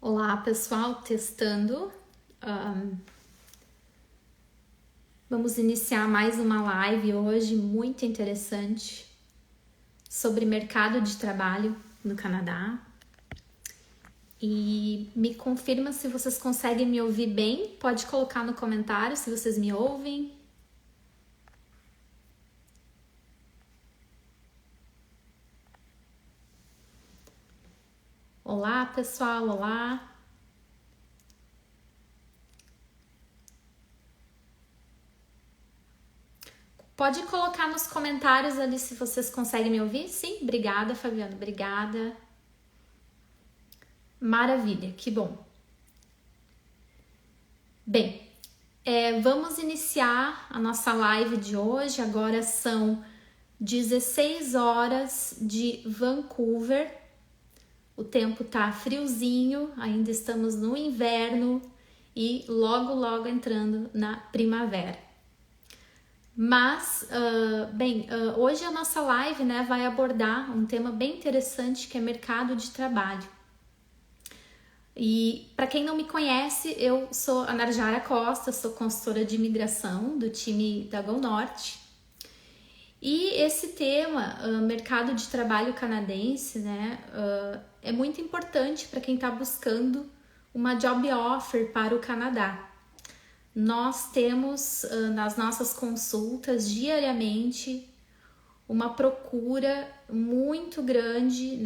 Olá, pessoal, testando. Ahn, Vamos iniciar mais uma live hoje muito interessante sobre mercado de trabalho no Canadá. E me confirma se vocês conseguem me ouvir bem. Pode colocar no comentário se vocês me ouvem. Olá, pessoal, olá. Pode colocar nos comentários ali se vocês conseguem me ouvir. Sim, obrigada, Fabiana, obrigada. Maravilha, que bom. Bem, vamos iniciar a nossa live de hoje. Agora são 16 horas de Vancouver. O tempo tá friozinho, ainda estamos no inverno e logo entrando na primavera. Mas, hoje a nossa live, vai abordar um tema bem interessante que é mercado de trabalho. E para quem não me conhece, eu sou a Narjara Costa, sou consultora de imigração do time da Go Norte. E esse tema, mercado de trabalho canadense, é muito importante para quem está buscando uma job offer para o Canadá. Nós temos nas nossas consultas diariamente uma procura muito grande,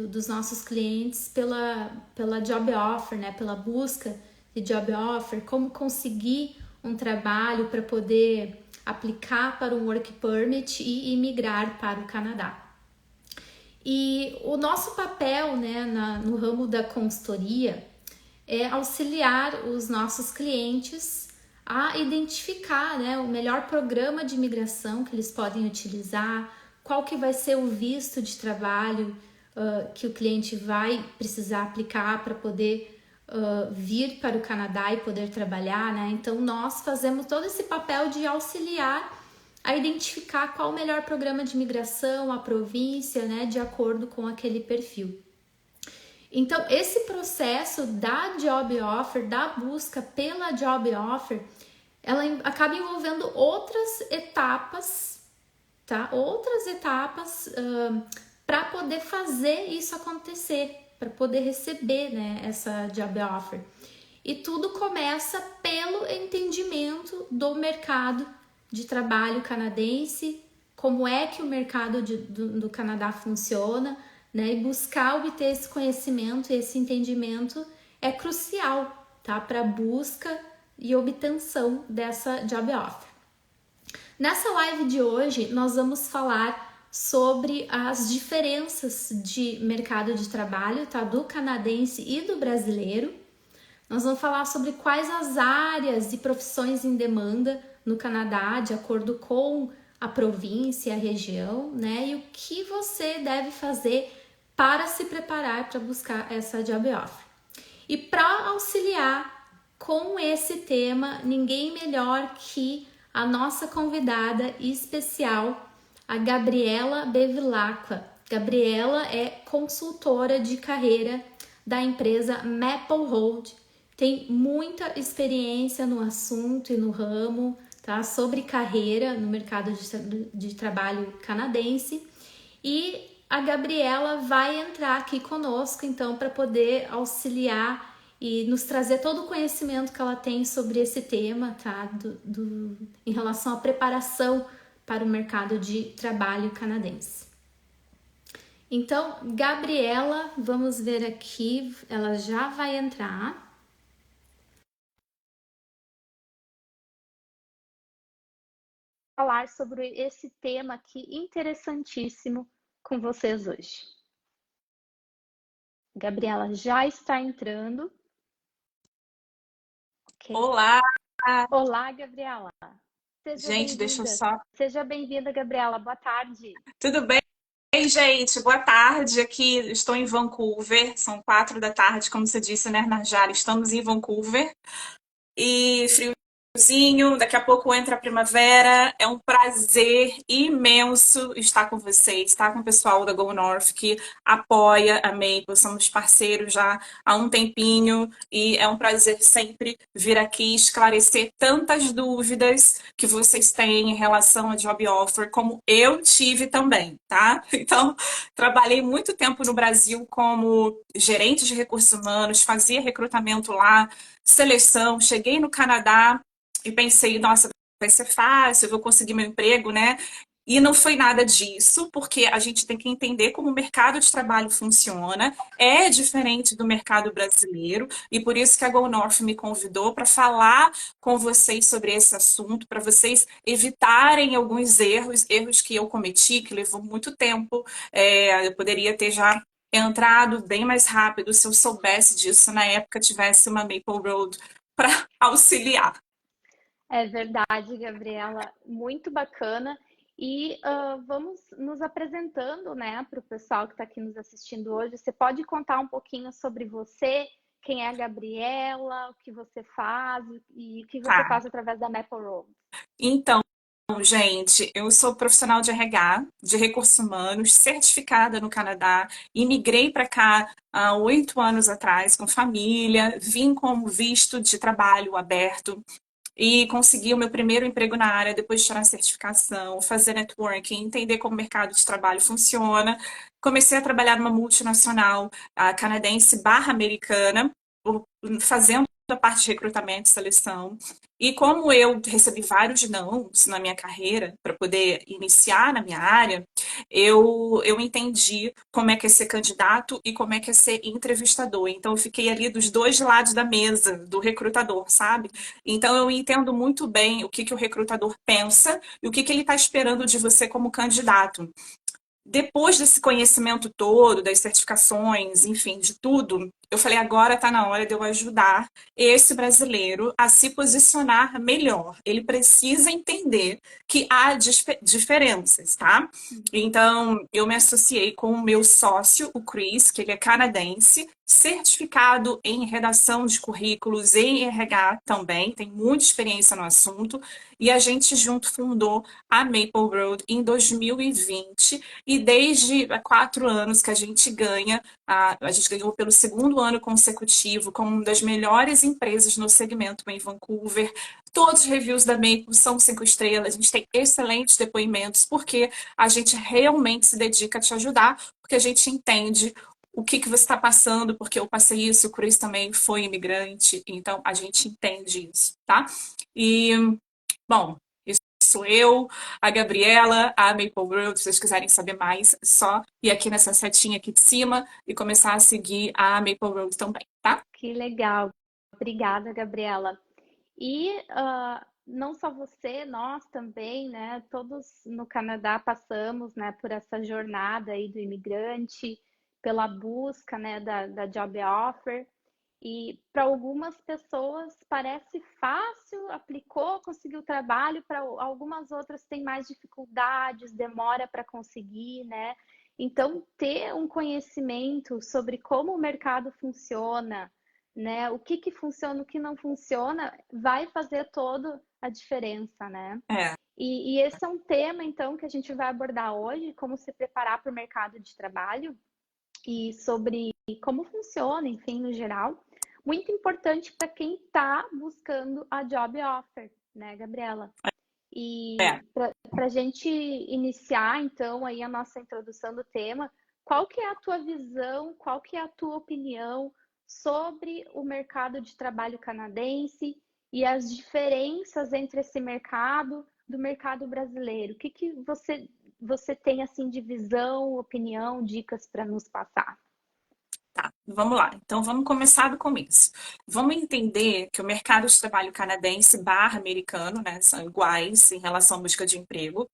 dos nossos clientes pela job offer, pela busca de job offer, como conseguir um trabalho para poder aplicar para um work permit e imigrar para o Canadá. E o nosso papel, no ramo da consultoria é auxiliar os nossos clientes a identificar, o melhor programa de imigração que eles podem utilizar, qual que vai ser o visto de trabalho que o cliente vai precisar aplicar para poder vir para o Canadá e poder trabalhar, Então nós fazemos todo esse papel de auxiliar a identificar qual o melhor programa de imigração, a província, de acordo com aquele perfil. Então, esse processo da job offer, da busca pela job offer, ela acaba envolvendo outras etapas, tá? Outras etapas para poder fazer isso acontecer, para poder receber, essa job offer. E tudo começa pelo entendimento do mercado de trabalho canadense, como é que o mercado do Canadá funciona, e buscar obter esse conhecimento e esse entendimento é crucial, tá? Para a busca e obtenção dessa job offer. Nessa live de hoje, nós vamos falar sobre as diferenças de mercado de trabalho, tá? Do canadense e do brasileiro. Nós vamos falar sobre quais as áreas e profissões em demanda no Canadá, de acordo com a província, a região, E o que você deve fazer para se preparar para buscar essa job offer. E para auxiliar com esse tema, ninguém melhor que a nossa convidada especial, a Gabriela Bevilacqua. Gabriela é consultora de carreira da empresa Maple Road, tem muita experiência no assunto e no ramo, tá? Sobre carreira no mercado de trabalho canadense. E a Gabriela vai entrar aqui conosco, então, para poder auxiliar e nos trazer todo o conhecimento que ela tem sobre esse tema, tá? Em relação à preparação para o mercado de trabalho canadense. Então, Gabriela, vamos ver aqui, ela já vai entrar. Falar sobre esse tema aqui interessantíssimo com vocês hoje. Gabriela já está entrando. Okay. Olá! Olá, Gabriela. Seja Gente, deixa eu bem-vinda. só. Seja bem-vinda, Gabriela. Boa tarde. Tudo bem, gente? Boa tarde. Aqui estou em Vancouver, são 4 da tarde, como você disse, né, Narjara? Estamos em Vancouver e Daqui a pouco entra a primavera. É um prazer imenso estar com vocês, estar com o pessoal da Go North que apoia a Maple. Somos parceiros já há um tempinho e é um prazer sempre vir aqui esclarecer tantas dúvidas que vocês têm em relação a job offer, como eu tive também, tá? Então, trabalhei muito tempo no Brasil como gerente de recursos humanos, fazia recrutamento lá, seleção, cheguei no Canadá e pensei, nossa, vai ser fácil, eu vou conseguir meu emprego, né? E não foi nada disso, porque a gente tem que entender como o mercado de trabalho funciona, é diferente do mercado brasileiro, e por isso que a Go North me convidou para falar com vocês sobre esse assunto, para vocês evitarem alguns erros que eu cometi, que levou muito tempo. Eu poderia ter já entrado bem mais rápido se eu soubesse disso na época, tivesse uma Maple Road para auxiliar. É verdade, Gabriela, muito bacana. E vamos nos apresentando, né, para o pessoal que está aqui nos assistindo hoje. Você pode contar um pouquinho sobre você, quem é a Gabriela, o que você faz e o que você Tá. faz através da Maple Road? Então, gente, eu sou profissional de RH, de recursos humanos, certificada no Canadá. Imigrei para cá há 8 anos atrás, com família, vim com visto de trabalho aberto e consegui o meu primeiro emprego na área depois de tirar a certificação, fazer networking, entender como o mercado de trabalho funciona. Comecei a trabalhar numa multinacional canadense barra americana, fazendo a parte de recrutamento e seleção. E como eu recebi vários nãos na minha carreira para poder iniciar na minha área, eu entendi como é que é ser candidato e como é que é ser entrevistador. Então, eu fiquei ali dos dois lados da mesa do recrutador, sabe? Então, eu entendo muito bem o que, que o recrutador pensa e o que, que ele está esperando de você como candidato. Depois desse conhecimento todo, das certificações, enfim, de tudo, eu falei, agora está na hora de eu ajudar esse brasileiro a se posicionar melhor. Ele precisa entender que há diferenças, tá? Então, eu me associei com o meu sócio, o Chris, que ele é canadense, certificado em redação de currículos, em RH também, tem muita experiência no assunto, e a gente junto fundou a Maple Road em 2020, e desde há 4 anos que a gente ganha, a gente ganhou pelo segundo ano consecutivo como uma das melhores empresas no segmento em Vancouver. Todos os reviews da Maple são 5 estrelas, a gente tem excelentes depoimentos, porque a gente realmente se dedica a te ajudar, porque a gente entende o que, que você está passando, porque eu passei isso, o Chris também foi imigrante, então a gente entende isso, tá? E, bom, sou eu, a Gabriela, a Maple Grove. Se vocês quiserem saber mais, é só ir aqui nessa setinha aqui de cima e começar a seguir a Maple Grove também, tá? Que legal. Obrigada, Gabriela. E não só você, nós também, né? Todos no Canadá passamos, né, por essa jornada aí do imigrante, pela busca, né, da job offer. E para algumas pessoas parece fácil, aplicou, conseguiu trabalho, para algumas outras tem mais dificuldades, demora para conseguir, né? Então, ter um conhecimento sobre como o mercado funciona, né? O que funciona, o que não funciona, vai fazer toda a diferença, né? É. E esse é um tema, então, que a gente vai abordar hoje, como se preparar para o mercado de trabalho e sobre como funciona, enfim, no geral. Muito importante para quem está buscando a job offer, né, Gabriela? E para a gente iniciar, então, aí a nossa introdução do tema, qual que é a tua visão, qual que é a tua opinião sobre o mercado de trabalho canadense e as diferenças entre esse mercado do mercado brasileiro? O que você tem assim de visão, opinião, dicas para nos passar? Tá, vamos lá. Então vamos começar do começo. Vamos entender que o mercado de trabalho canadense barra americano, né, são iguais em relação à busca de emprego.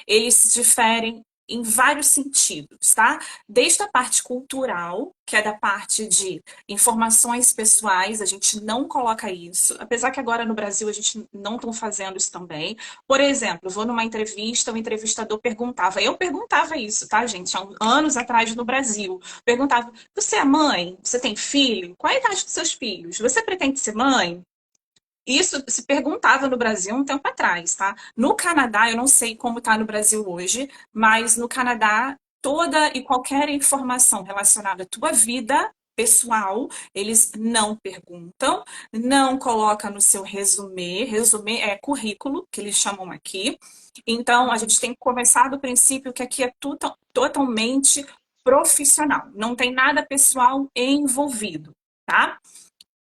Eles se diferem em vários sentidos, tá? Desde a parte cultural, que é da parte de informações pessoais, a gente não coloca isso, apesar que agora no Brasil a gente não está fazendo isso também. Por exemplo, vou numa entrevista, o entrevistador perguntava, eu perguntava isso, tá, gente? Há anos atrás no Brasil, perguntava, você é mãe? Você tem filho? Qual é a idade dos seus filhos? Você pretende ser mãe? Isso se perguntava no Brasil um tempo atrás, tá? No Canadá, eu não sei como está no Brasil hoje, mas no Canadá, toda e qualquer informação relacionada à tua vida pessoal, eles não perguntam, não coloca no seu resumê. Resumê é currículo, que eles chamam aqui. Então, a gente tem que começar do princípio que aqui é tudo totalmente profissional. Não tem nada pessoal envolvido, tá?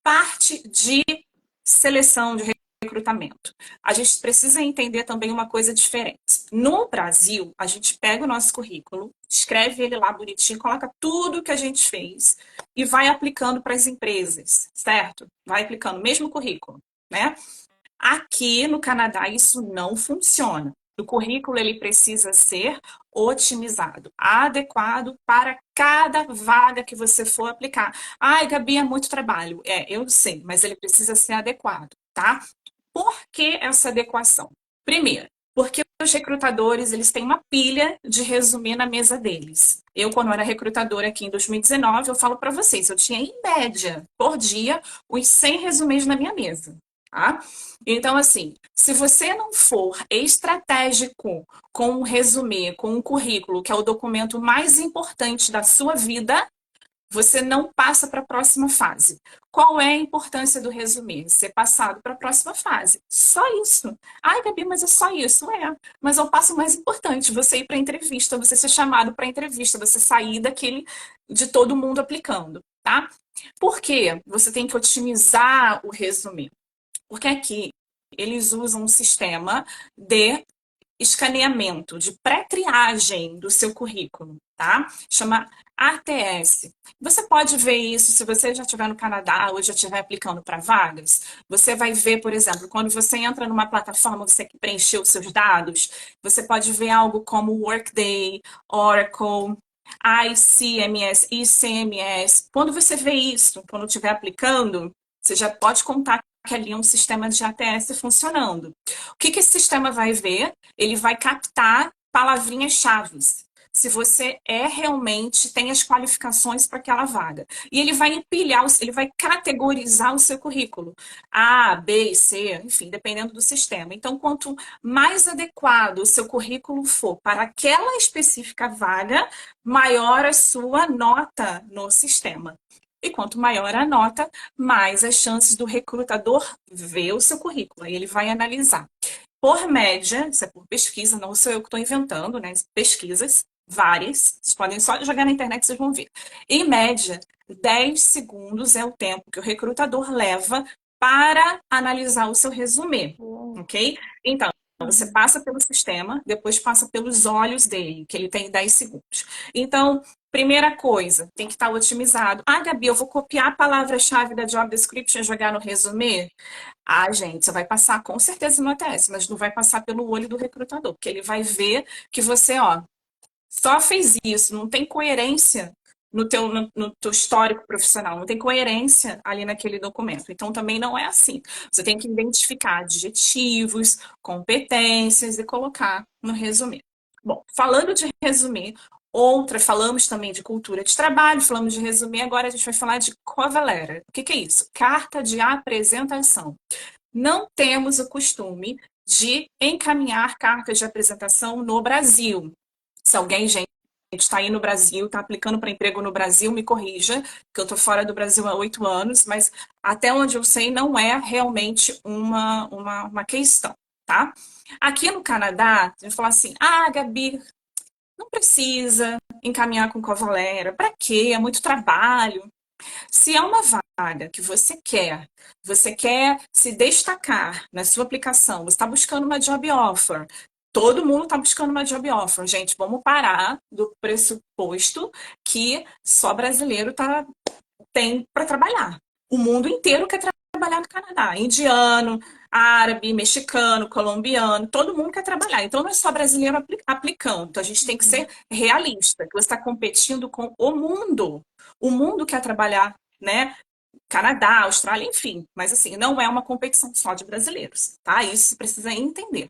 Parte de seleção de recrutamento. A gente precisa entender também uma coisa diferente. No Brasil, a gente pega o nosso currículo, escreve ele lá bonitinho, coloca tudo que a gente fez e vai aplicando para as empresas, certo? Vai aplicando o mesmo currículo, né? Aqui no Canadá isso não funciona. O currículo ele precisa ser otimizado, adequado para cada vaga que você for aplicar. Ai, Gabi, é muito trabalho. É, eu sei, mas ele precisa ser adequado, tá? Por que essa adequação? Primeiro, porque os recrutadores eles têm uma pilha de resumê na mesa deles. Eu, quando era recrutadora aqui em 2019, eu falo para vocês, eu tinha em média, por dia, uns 100 resumês na minha mesa. Tá? Então, assim, se você não for estratégico com um resumê, com um currículo, que é o documento mais importante da sua vida, você não passa para a próxima fase. Qual é a importância do resumê? Ser passado para a próxima fase. Só isso. Ai, Gabi, mas é só isso? É. Mas é o passo mais importante. Você ir para a entrevista, você ser chamado para a entrevista, você sair daquele de todo mundo aplicando, tá? Por quê? Você tem que otimizar o resumê. Porque aqui eles usam um sistema de escaneamento, de pré-triagem do seu currículo, tá? Chama ATS. Você pode ver isso se você já estiver no Canadá ou já estiver aplicando para vagas. Você vai ver, por exemplo, quando você entra numa plataforma, você preencheu os seus dados, você pode ver algo como Workday, Oracle, ICMS. Quando você vê isso, quando estiver aplicando, você já pode contar que ali é um sistema de ATS funcionando. O que esse sistema vai ver? Ele vai captar palavrinhas-chave. Se você realmente tem as qualificações para aquela vaga. E ele vai empilhar, ele vai categorizar o seu currículo. A, B, C, enfim, dependendo do sistema. Então, quanto mais adequado o seu currículo for para aquela específica vaga, maior a sua nota no sistema. E quanto maior a nota, mais as chances do recrutador ver o seu currículo. Aí ele vai analisar. Por média, isso é por pesquisa, não sou eu que estou inventando, né? Pesquisas, várias. Vocês podem só jogar na internet, vocês vão ver. Em média, 10 segundos é o tempo que o recrutador leva para analisar o seu resumê, ok? Então, você passa pelo sistema, depois passa pelos olhos dele, que ele tem 10 segundos. Então, primeira coisa, tem que estar otimizado. Ah, Gabi, eu vou copiar a palavra-chave da job description e jogar no resumê? Ah, gente, você vai passar com certeza no ATS, mas não vai passar pelo olho do recrutador, porque ele vai ver que você, ó, só fez isso, não tem coerência no teu histórico profissional, não tem coerência ali naquele documento. Então, também não é assim. Você tem que identificar adjetivos, competências e colocar no resumê. Bom, falando de resumê, falamos também de cultura de trabalho, falamos de resumê, agora a gente vai falar de cover letter. O que é isso? Carta de apresentação. Não temos o costume de encaminhar cartas de apresentação no Brasil. Se alguém, gente, está aí no Brasil, está aplicando para emprego no Brasil, me corrija, que eu estou fora do Brasil há 8 anos, mas até onde eu sei não é realmente uma questão, tá? Aqui no Canadá, a gente fala assim, ah, Gabi, não precisa encaminhar com cover letter, para quê? É muito trabalho. Se é uma vaga que você quer se destacar na sua aplicação, você está buscando uma job offer, todo mundo está buscando uma job offer. Gente, vamos parar do pressuposto que só brasileiro tem para trabalhar. O mundo inteiro quer trabalhar no Canadá. Indiano, árabe, mexicano, colombiano, todo mundo quer trabalhar. Então não é só brasileiro aplicando. Então a gente tem que ser realista, que você está competindo com o mundo. O mundo quer trabalhar, né? Canadá, Austrália, enfim. Mas assim, não é uma competição só de brasileiros, tá? Isso você precisa entender.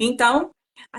Então,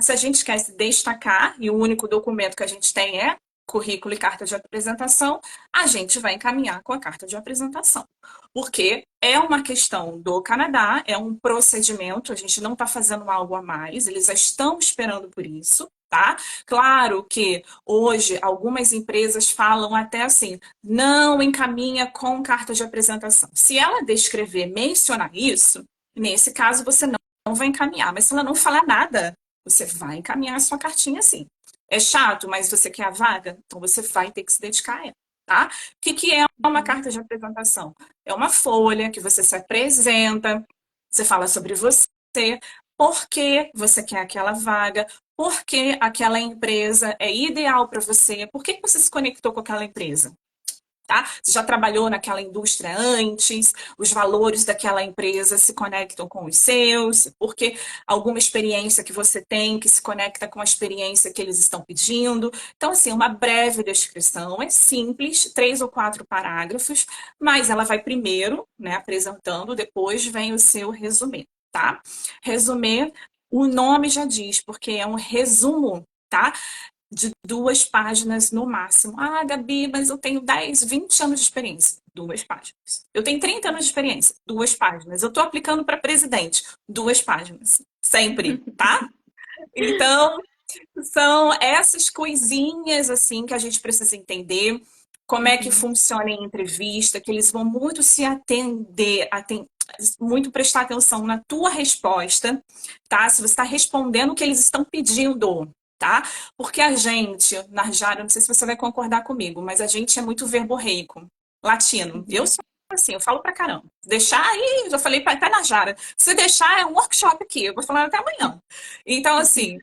se a gente quer se destacar, e o único documento que a gente tem é currículo e carta de apresentação, a gente vai encaminhar com a carta de apresentação. Porque é uma questão do Canadá, é um procedimento, a gente não está fazendo algo a mais, eles já estão esperando por isso, tá? Claro que hoje algumas empresas falam até assim, não encaminha com carta de apresentação. Se ela descrever, mencionar isso, nesse caso você não vai encaminhar, mas se ela não falar nada, você vai encaminhar a sua cartinha sim. É chato, mas você quer a vaga? Então você vai ter que se dedicar a ela, tá? O que é uma carta de apresentação? É uma folha que você se apresenta, você fala sobre você, por que você quer aquela vaga, por que aquela empresa é ideal para você, por que você se conectou com aquela empresa? Tá? Você já trabalhou naquela indústria antes, os valores daquela empresa se conectam com os seus, porque alguma experiência que você tem que se conecta com a experiência que eles estão pedindo. Então, assim, uma breve descrição, é simples, 3 ou 4 parágrafos, mas ela vai primeiro, né, apresentando, depois vem o seu resumê, tá? Resumê, o nome já diz, porque é um resumo, tá? De 2 páginas no máximo. Ah, Gabi, mas eu tenho 10, 20 anos de experiência. 2 páginas. Eu tenho 30 anos de experiência. 2 páginas. Eu estou aplicando para presidente. 2 páginas. Sempre, tá? Então, são essas coisinhas assim que a gente precisa entender. Como é que funciona em entrevista, que eles vão muito se atender, muito prestar atenção na tua resposta, tá? Se você está respondendo o que eles estão pedindo, tá? Porque a gente, Narjara, não sei se você vai concordar comigo, mas a gente é muito verborreico, latino. Eu sou assim, eu falo pra caramba. Deixar aí, já falei até Narjara, se deixar é um workshop aqui, eu vou falar até amanhã. Então, assim,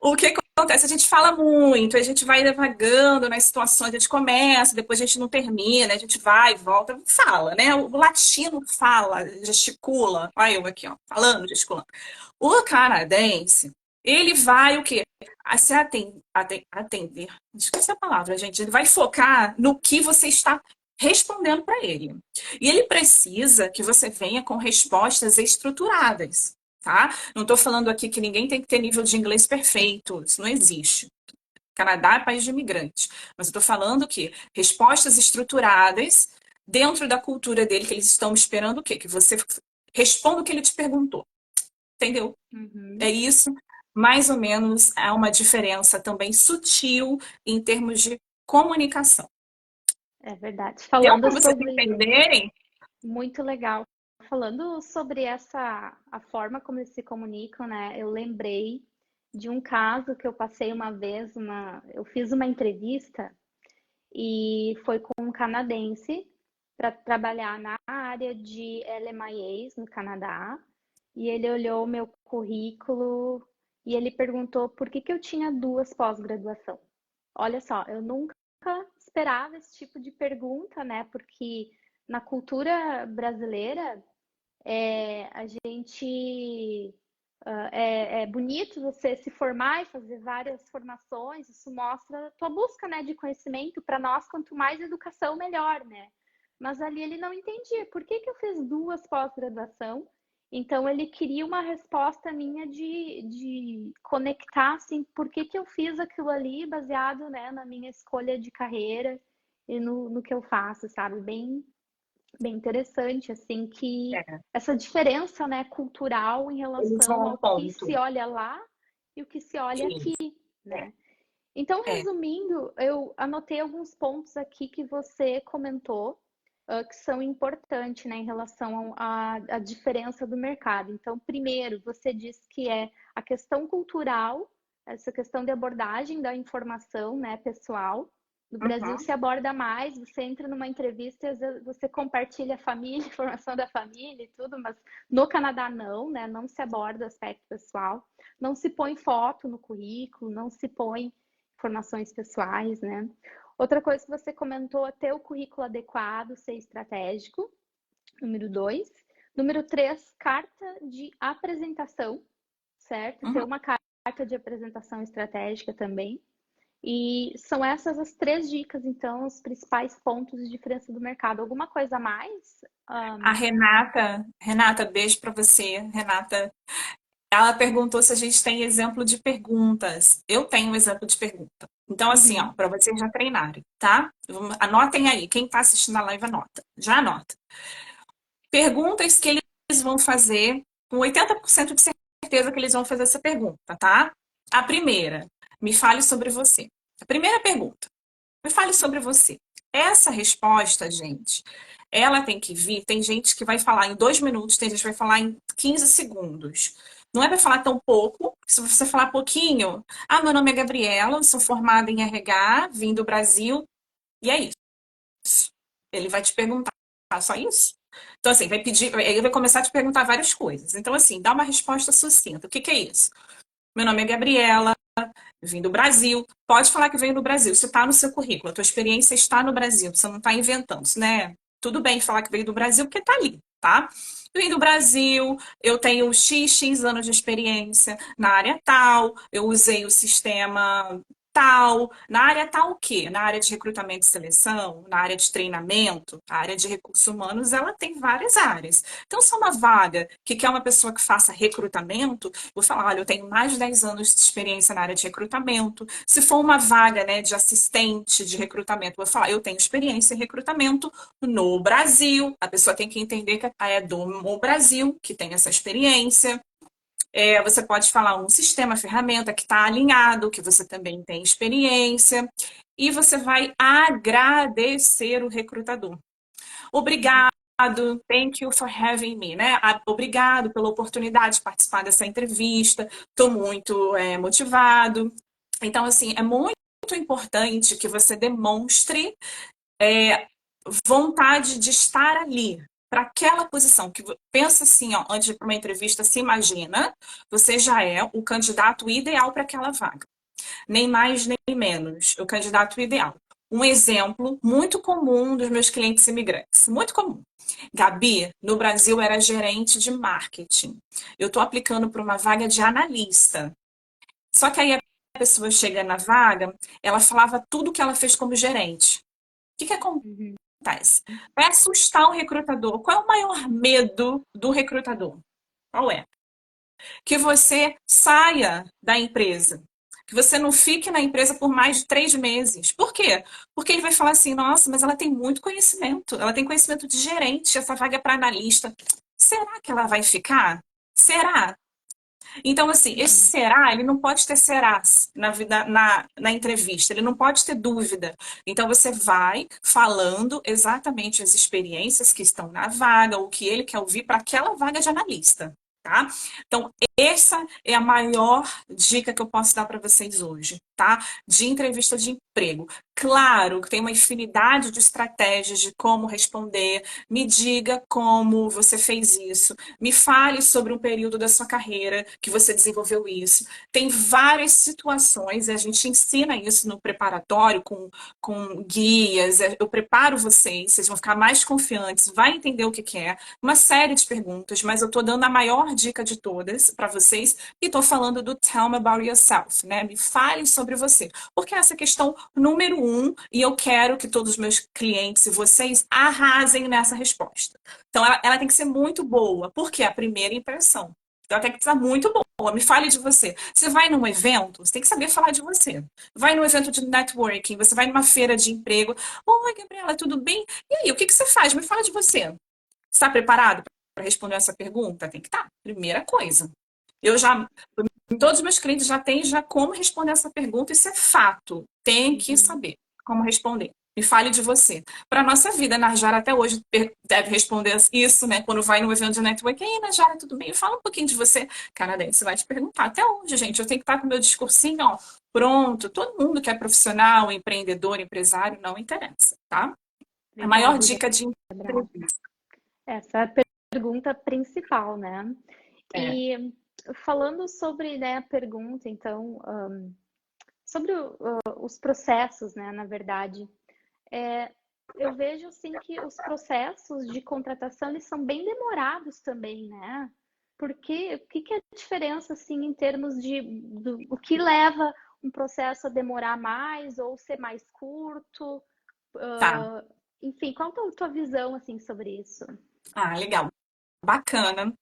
o que acontece? A gente fala muito, a gente vai devagando nas situações, a gente começa, depois a gente não termina, a gente vai, volta, fala, né? O latino fala, gesticula. Olha eu aqui, ó, falando, gesticulando. O canadense, ele vai o quê? A se atender. Esqueci a palavra, gente. Ele vai focar no que você está respondendo para ele. E ele precisa que você venha com respostas estruturadas, tá? Não estou falando aqui que ninguém tem que ter nível de inglês perfeito. Isso não existe. Canadá é país de imigrantes. Mas eu estou falando que respostas estruturadas dentro da cultura dele, que eles estão esperando o quê? Que você responda o que ele te perguntou. Entendeu? É isso. Mais ou menos há uma diferença também sutil em termos de comunicação. É verdade. Deu Falando para vocês sobre. entenderem? Muito legal. Falando sobre a forma como eles se comunicam, né? Eu lembrei de um caso que eu passei uma vez, eu fiz uma entrevista e foi com um canadense para trabalhar na área de LMIAs no Canadá. E ele olhou o meu currículo e ele perguntou por que eu tinha 2 pós-graduação. Olha só, eu nunca esperava esse tipo de pergunta, né? Porque na cultura brasileira, a gente é bonito você se formar e fazer várias formações, isso mostra a tua busca, né, de conhecimento. Para nós, quanto mais educação, melhor, né? Mas ali ele não entendia por que eu fiz 2 pós-graduação. Então ele queria uma resposta minha de conectar, assim, por que eu fiz aquilo ali baseado, né, na minha escolha de carreira e no que eu faço, sabe? Bem interessante, assim, que É, essa diferença, né, cultural em eles vão relação ao ao que se ponto. olha lá e o que se olha aqui, Isso. né? Então, É. resumindo, eu anotei alguns pontos aqui que você comentou, que são importantes, né, em relação à diferença do mercado. Então, primeiro, você disse que é a questão cultural, essa questão de abordagem da informação, né, pessoal. No Brasil Uhum. se aborda mais, você entra numa entrevista e às vezes você compartilha a família, informação da família e tudo, mas no Canadá não, né? Não se aborda o aspecto pessoal, não se põe foto no currículo, não se põe informações pessoais, né? Outra coisa que você comentou é ter o currículo adequado, ser estratégico. Número 2. Número 3, carta de apresentação, certo? Ter Uhum. uma carta de apresentação estratégica também. E são essas as 3 dicas, então, os principais pontos de diferença do mercado. Alguma coisa a mais? A Renata, beijo para você, Renata. Ela perguntou se a gente tem exemplo de perguntas. Eu tenho um exemplo de pergunta. Então, assim, ó, para vocês já treinarem, tá? Anotem aí, quem tá assistindo a live anota. Já anota. Perguntas que eles vão fazer, com 80% de certeza que eles vão fazer essa pergunta, tá? A primeira, me fale sobre você. A primeira pergunta, me fale sobre você. Essa resposta, gente, ela tem que vir. Tem gente que vai falar em 2 minutos, tem gente que vai falar em 15 segundos. Não é para falar tão pouco. Se você falar pouquinho, meu nome é Gabriela, sou formada em RH, vim do Brasil, e é isso. Ele vai te perguntar só isso. Então, assim, ele vai começar a te perguntar várias coisas. Então, assim, dá uma resposta sucinta. O que é isso? Meu nome é Gabriela, vim do Brasil. Pode falar que veio do Brasil. Isso está no seu currículo. A tua experiência está no Brasil. Você não está inventando, né? Tudo bem falar que veio do Brasil, porque está ali, tá? Eu vim do Brasil, eu tenho x anos de experiência na área tal, eu usei o sistema tal. Na área tal o quê? Na área de recrutamento e seleção, na área de treinamento, a área de recursos humanos, ela tem várias áreas. Então, se é uma vaga que quer uma pessoa que faça recrutamento, vou falar, olha, eu tenho mais de 10 anos de experiência na área de recrutamento. Se for uma vaga, né, de assistente de recrutamento, vou falar, eu tenho experiência em recrutamento no Brasil. A pessoa tem que entender que é do Brasil, que tem essa experiência. Você pode falar um sistema, ferramenta que está alinhado, que você também tem experiência. E você vai agradecer o recrutador. Obrigado, thank you for having me, né? Obrigado pela oportunidade de participar dessa entrevista. Estou muito motivado. Então, assim, é muito importante que você demonstre vontade de estar ali, para aquela posição. Que pensa assim, ó, antes de ir para uma entrevista, se imagina, você já é o candidato ideal para aquela vaga. Nem mais, nem menos. O candidato ideal. Um exemplo muito comum dos meus clientes imigrantes. Muito comum. Gabi, no Brasil era gerente de marketing. Eu estou aplicando para uma vaga de analista. Só que aí a pessoa chega na vaga, ela falava tudo que ela fez como gerente. O que Uhum. acontece? Vai assustar o recrutador. Qual é o maior medo do recrutador? Qual é? Que você saia da empresa. Que você não fique na empresa por mais de 3 meses. Por quê? Porque ele vai falar assim, nossa, mas ela tem muito conhecimento. Ela tem conhecimento de gerente, essa vaga é para analista. Será que ela vai ficar? Será? Então, assim, esse será, ele não pode ter serás na entrevista, ele não pode ter dúvida. Então, você vai falando exatamente as experiências que estão na vaga, o que ele quer ouvir para aquela vaga de analista, tá? Então, essa é a maior dica que eu posso dar para vocês hoje, tá? De entrevista de emprego. Claro que tem uma infinidade de estratégias de como responder. Me diga como você fez isso. Me fale sobre um período da sua carreira que você desenvolveu isso. Tem várias situações, e a gente ensina isso no preparatório com guias. Eu preparo vocês vão ficar mais confiantes, vai entender o que é. Uma série de perguntas, mas eu estou dando a maior dica de todas para vocês e estou falando do Tell Me About Yourself, né? Me fale sobre você. Porque essa é a questão número 1 e eu quero que todos os meus clientes e vocês arrasem nessa resposta. Então, ela tem que ser muito boa, porque é a primeira impressão. Então, ela tem que estar muito boa. Me fale de você. Você vai num evento, você tem que saber falar de você. Vai num evento de networking, você vai numa feira de emprego. Oi, Gabriela, tudo bem? E aí, o que você faz? Me fala de você. Está preparado para responder essa pergunta? Tem que estar. Primeira coisa. Eu já, em todos os meus clientes já tem já como responder essa pergunta, isso é fato. Tem que saber como responder. Me fale de você. Para a nossa vida, Najara até hoje deve responder isso, né? Quando vai no evento de network, e aí, Najara, tudo bem? Fala um pouquinho de você. Canadense vai te perguntar. Até hoje, gente, eu tenho que estar com o meu discursinho, ó, pronto. Todo mundo que é profissional, empreendedor, empresário, não interessa, tá? A maior Obrigada, dica de Gabriela. entrevista. Essa é a pergunta principal, né? É, E falando sobre, né, a pergunta, então, sobre os processos, né, na verdade, eu vejo, assim, que os processos de contratação, eles são bem demorados também, né? Porque o que é a diferença, assim, em termos o que leva um processo a demorar mais ou ser mais curto? tá. Enfim, qual é a tua visão, assim, sobre isso? Legal. Bacana.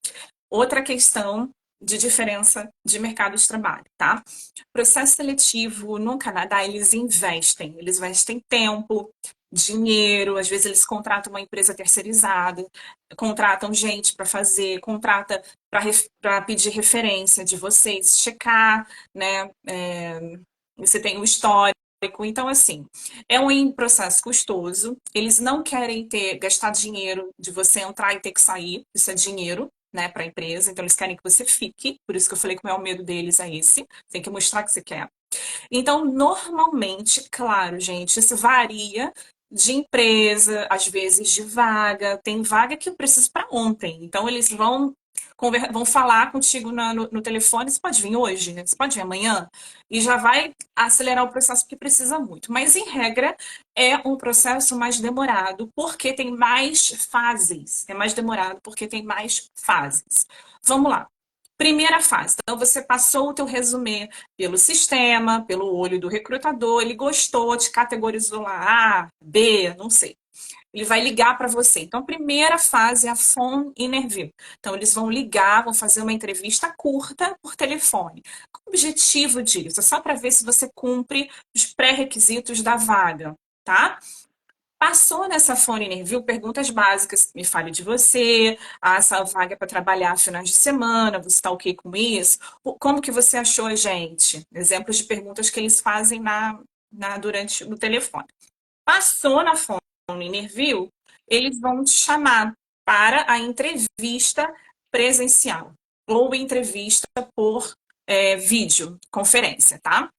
Outra questão, de diferença de mercado de trabalho, tá? Processo seletivo no Canadá, eles investem tempo, dinheiro, às vezes eles contratam uma empresa terceirizada, contratam gente para fazer, contrata para pedir referência de vocês, checar, né? Você tem o histórico. Então, assim, é um processo custoso. Eles não querem gastar dinheiro de você entrar e ter que sair. Isso é dinheiro, né, para a empresa. Então, eles querem que você fique. Por isso que eu falei que o maior medo deles é esse. Tem que mostrar que você quer. Então, normalmente, claro, gente, isso varia de empresa, às vezes de vaga. Tem vaga que eu preciso para ontem. Então, eles vão falar contigo no telefone. Você pode vir hoje, né? Você pode vir amanhã. E já vai acelerar o processo porque precisa muito. Mas, em regra, é um processo mais demorado porque tem mais fases. É mais demorado porque tem mais fases. Vamos lá. Primeira fase. Então, você passou o teu resumê pelo sistema, pelo olho do recrutador, ele gostou, te categorizou lá A, B, não sei. Ele vai ligar para você. Então, a primeira fase é a phone interview. Então, eles vão ligar, vão fazer uma entrevista curta por telefone. Qual o objetivo disso? É só para ver se você cumpre os pré-requisitos da vaga, tá? Passou nessa phone interview, perguntas básicas. Me fale de você, essa vaga é para trabalhar finais de semana, você está ok com isso? Como que você achou a gente? Exemplos de perguntas que eles fazem durante o telefone. Passou na phone interview, eles vão te chamar para a entrevista presencial ou entrevista por vídeo, conferência, tá?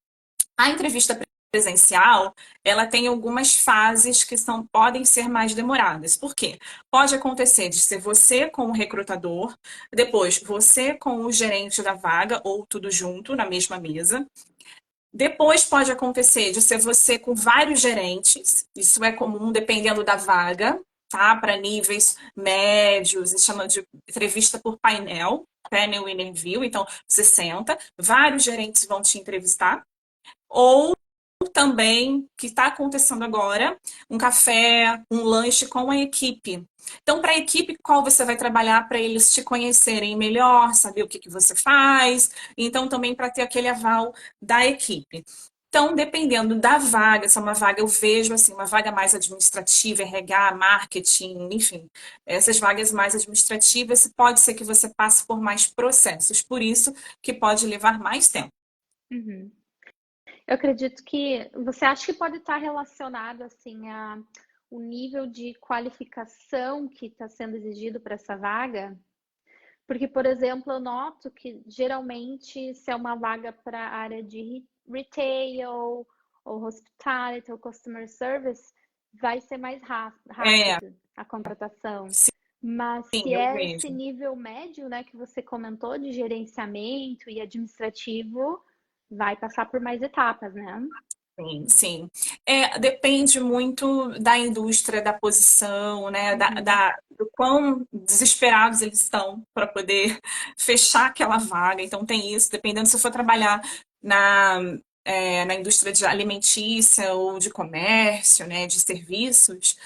A entrevista presencial, ela tem algumas fases que podem ser mais demoradas. Por quê? Pode acontecer de ser você com o recrutador, depois você com o gerente da vaga, ou tudo junto na mesma mesa. Depois pode acontecer de ser você com vários gerentes, isso é comum dependendo da vaga, tá? Para níveis médios, e chama de entrevista por painel, panel interview, então você senta, vários gerentes vão te entrevistar, ou também, que está acontecendo agora, um café, um lanche com a equipe. Então, para a equipe, qual você vai trabalhar para eles te conhecerem melhor, saber o que, que você faz, então também para ter aquele aval da equipe. Então, dependendo da vaga, se é uma vaga, eu vejo assim, uma vaga mais administrativa, RH, marketing, enfim, essas vagas mais administrativas, pode ser que você passe por mais processos, por isso que pode levar mais tempo. Uhum. Eu acredito que você acha que pode estar relacionado assim a o nível de qualificação que está sendo exigido para essa vaga? Porque, por exemplo, eu noto que geralmente se é uma vaga para a área de retail ou hospitality ou customer service, vai ser mais rápido a contratação. Mas Sim, se eu é esse vejo. nível médio, né, que você comentou de gerenciamento e administrativo, vai passar por mais etapas, né? Sim, sim. Depende muito da indústria, da posição, né? Do quão desesperados eles estão para poder fechar aquela vaga. Então, tem isso. Dependendo se eu for trabalhar na, na indústria de alimentícia ou de comércio, né? De serviços,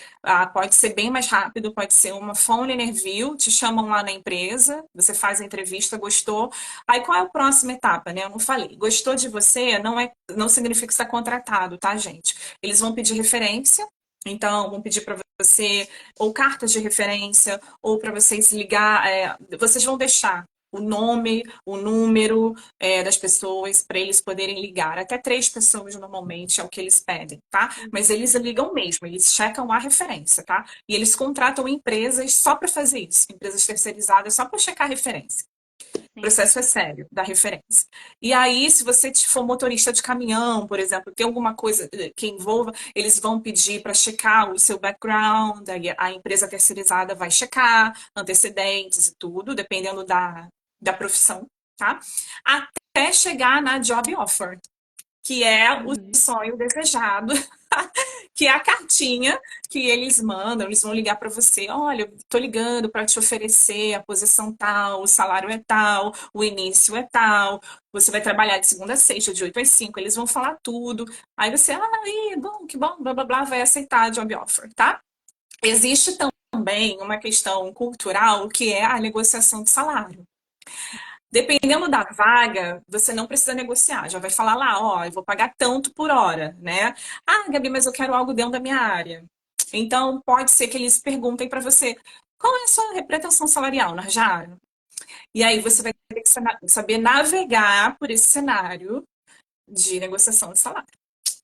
pode ser bem mais rápido. Pode ser uma phone interview, te chamam lá na empresa, você faz a entrevista, gostou. Aí, qual é a próxima etapa, né? Eu não falei. Gostou de você não significa que está contratado, tá, gente? Eles vão pedir referência, então vão pedir para você ou cartas de referência, ou para vocês ligar. Vocês vão deixar o nome, o número das pessoas para eles poderem ligar. Até 3 pessoas normalmente é o que eles pedem, tá? Mas eles ligam mesmo, eles checam a referência, tá? E eles contratam empresas só para fazer isso, empresas terceirizadas só para checar a referência. O processo é sério, da referência. E aí, se você for motorista de caminhão, por exemplo, tem alguma coisa que envolva, eles vão pedir para checar o seu background, aí a empresa terceirizada vai checar antecedentes e tudo, dependendo da profissão, tá? Até chegar na job offer, que é o sonho desejado, que é a cartinha que eles mandam, eles vão ligar para você, olha, eu tô ligando para te oferecer a posição tal, o salário é tal, o início é tal, você vai trabalhar de segunda a sexta, de 8 às 5, eles vão falar tudo. Aí você, aí, bom, que bom, blá blá blá, vai aceitar a job offer, tá? Existe também uma questão cultural que é a negociação de salário. Dependendo da vaga, você não precisa negociar. Já vai falar lá, ó, eu vou pagar tanto por hora, né? Ah, Gabi, mas eu quero algo dentro da minha área. Então, pode ser que eles perguntem para você, qual é a sua pretensão salarial, Narjara? E aí você vai ter que saber navegar por esse cenário de negociação de salário.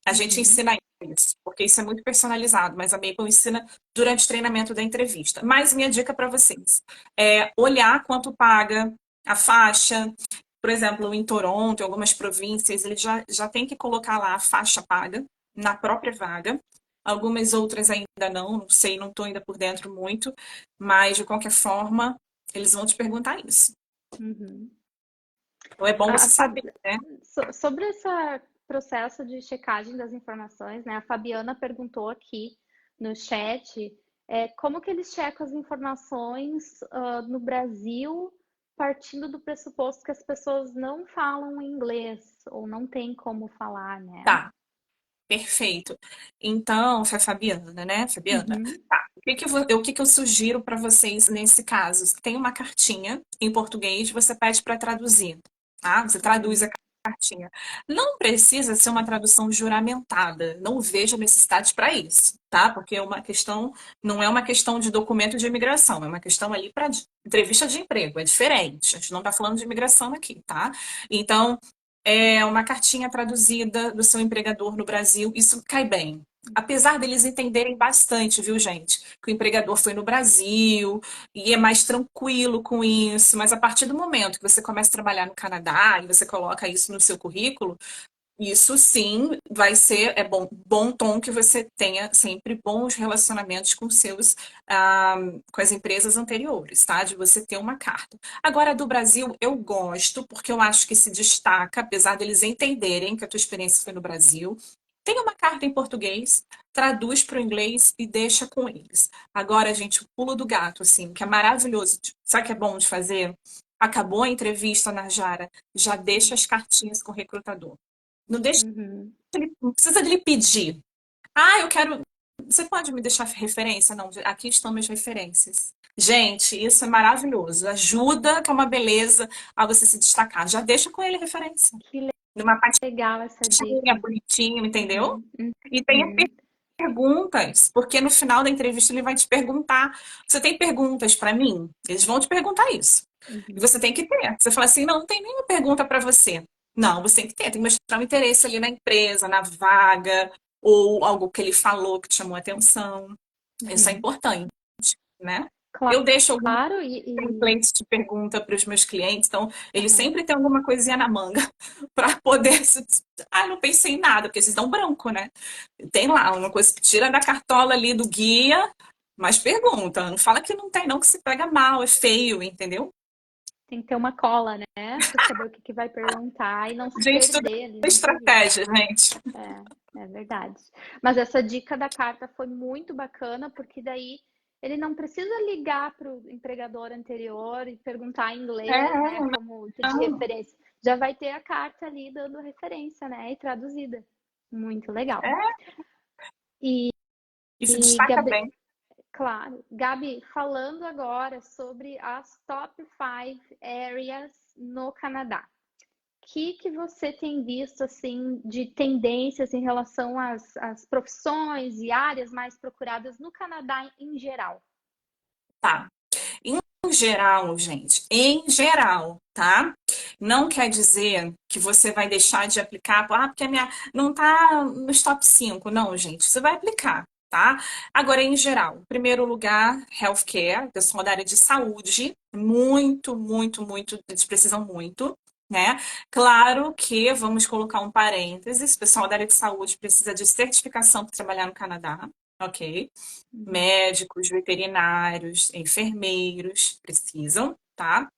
A gente Uhum. ensina isso, porque isso é muito personalizado, mas a Maple ensina durante o treinamento da entrevista. Mas minha dica para vocês é olhar quanto paga a faixa. Por exemplo, em Toronto, em algumas províncias, eles já tem que colocar lá a faixa paga na própria vaga. Algumas outras ainda não sei, não estou ainda por dentro muito, mas de qualquer forma, eles vão te perguntar isso. Uhum. Então é bom A você saber, né? Sobre esse processo de checagem das informações, né? A Fabiana perguntou aqui no chat, como que eles checam as informações no Brasil, partindo do pressuposto que as pessoas não falam inglês ou não têm como falar, né? Tá. Perfeito. Então, foi a Fabiana, né? Fabiana, Uhum, tá. O que que eu sugiro para vocês nesse caso? Tem uma cartinha em português, você pede para traduzir, tá? Você traduz a uhum, cartinha. Não precisa ser uma tradução juramentada. Não vejo necessidade para isso, tá? Porque não é uma questão de documento de imigração, é uma questão ali para entrevista de emprego. É diferente. A gente não está falando de imigração aqui, tá? Então, é uma cartinha traduzida do seu empregador no Brasil, isso cai bem. Apesar deles entenderem bastante, viu, gente? Que o empregador foi no Brasil e é mais tranquilo com isso, mas a partir do momento que você começa a trabalhar no Canadá e você coloca isso no seu currículo, isso sim vai ser, é bom tom que você tenha sempre bons relacionamentos com seus, com as empresas anteriores, tá? De você ter uma carta. Agora, do Brasil, eu gosto, porque eu acho que se destaca, apesar deles entenderem que a tua experiência foi no Brasil. Tem uma carta em português, traduz para o inglês e deixa com eles. Agora, gente, o pulo do gato, assim, que é maravilhoso. Sabe o que é bom de fazer? Acabou a entrevista na Jara, já deixa as cartinhas com o recrutador. Não deixa uhum. não precisa de lhe pedir. Ah, eu quero. Você pode me deixar referência? Não, aqui estão minhas referências. Gente, isso é maravilhoso. Ajuda, que é uma beleza, a você se destacar. Já deixa com ele referência. Que Numa legal essa pastinha, dica. bonitinho, entendeu? Uhum, E tenha uhum, perguntas, porque no final da entrevista ele vai te perguntar: você tem perguntas para mim? Eles vão te perguntar isso. E uhum, você tem que ter. Você fala assim: não, não tem nenhuma pergunta para você. Não, você tem que ter, tem que mostrar um interesse ali na empresa, na vaga, ou algo que ele falou que te chamou a atenção. Isso é uhum. importante, né? Cla- Eu deixo algum Claro, template de pergunta para os meus clientes, então eles aham. sempre têm alguma coisinha na manga para poder. Ah, não pensei em nada, porque eles dão branco, né? Tem lá uma coisa que tira da cartola ali do guia, mas pergunta. Não fala que não tem, não, que se pega mal, é feio, entendeu? Tem que ter uma cola, né? Para saber o que vai perguntar e não se Gente, tudo perder ali é na entrevista. estratégia, gente. É verdade. Mas essa dica da carta foi muito bacana, porque daí ele não precisa ligar para o empregador anterior e perguntar em inglês, né? É, Como pedir não. referência. Já vai ter a carta ali dando referência, né? E traduzida. Muito legal. É, E, e se e destaca Gabi, bem. claro, Gabi, falando agora sobre as top 5 areas no Canadá. Que você tem visto assim de tendências em relação às profissões e áreas mais procuradas no Canadá em geral? Tá. Em geral, gente, em geral, tá? Não quer dizer que você vai deixar de aplicar, porque a minha não tá nos top 5. Não, gente, você vai aplicar, tá? Agora, em geral, em primeiro lugar, healthcare, pessoal da área de saúde, muito, muito, muito, eles precisam muito, né? Claro que vamos colocar um parênteses, pessoal da área de saúde precisa de certificação para trabalhar no Canadá, ok? Uhum, Médicos, veterinários, enfermeiros precisam, tá?